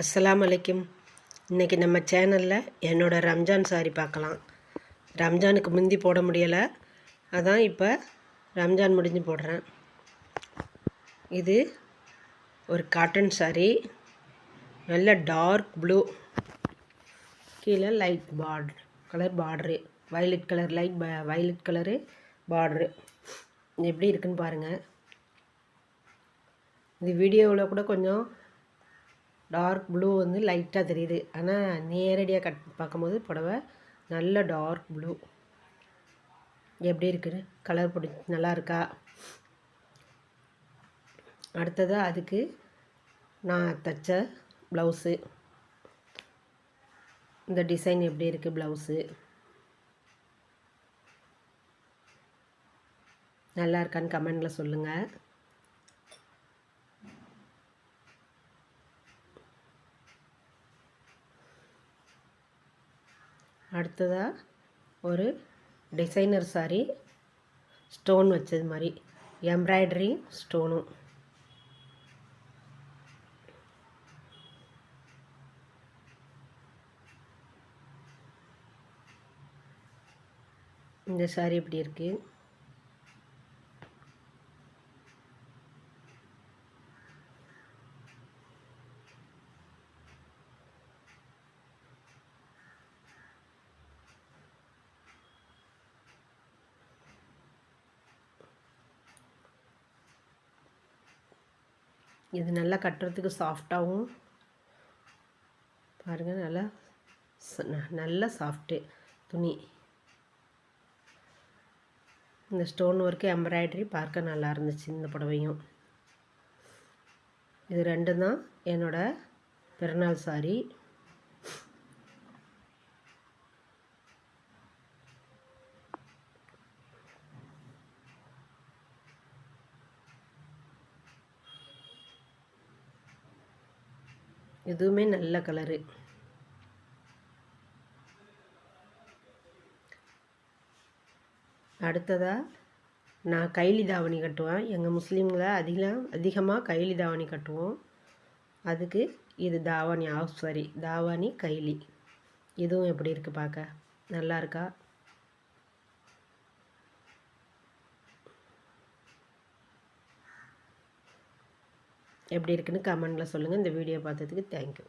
அஸ்ஸலாமு அலைக்கும். இன்றைக்கி நம்ம சேனலில் என்னோடய ரம்ஜான் சாரி பார்க்கலாம். ரம்ஜானுக்கு முந்தி போட முடியலை, அதான் இப்போ ரம்ஜான் முடிஞ்சு போடுறேன். இது ஒரு காட்டன் சாரி, நல்ல டார்க் ப்ளூ, கீழே லைட் பார்ட்ரு, வயலட் கலர், வயலட் கலரு பார்ட்ரு. எப்படி இருக்குன்னு பாருங்கள். இந்த வீடியோவில் கூட கொஞ்சம் டார்க் ப்ளூ வந்து லைட்டாக தெரியுது, ஆனால் நேரடியாக பார்க்கும்போது புடவை நல்ல டார்க் ப்ளூ. எப்படி இருக்குது கலர் நல்லா இருக்கா? அடுத்ததாக அதுக்கு நான் தைச்ச ப்ளவுஸு, இந்த டிசைன் எப்படி இருக்குது ப்ளவுஸு, நல்லா இருக்கான்னு கமெண்டில் சொல்லுங்கள். அடுத்ததாக ஒரு டிசைனர் சாரி, ஸ்டோன் வச்சது மாதிரி, எம்ப்ராய்டரி ஸ்டோனும். இந்த சாரி எப்படி இருக்குது? இது நல்லா கட்டுறதுக்கு சாஃப்டாகவும் பாருங்கள், நல்ல சாஃப்ட்டு துணி. இந்த ஸ்டோன் ஒர்க்கு எம்ப்ராய்டரி பார்க்க நல்லா இருந்துச்சு இந்த புடவையும். இது ரெண்டும் தான் என்னோடய பிறநாள் சாரி. இதுவுமே நல்ல கலரு. அடுத்ததாக நான் கைலி தாவணி கட்டுவேன். எங்கள் முஸ்லீம்களை அதிகமாக கைலி தாவணி கட்டுவோம். அதுக்கு இது தாவணி, ஆஃப் சாரி தாவணி கைலி. இதுவும் எப்படி இருக்குது பார்க்க? நல்லா இருக்கா? எப்படி இருக்குன்னு கமெண்டில் சொல்லுங்கள். இந்த வீடியோ பார்த்ததுக்கு தேங்க்யூ.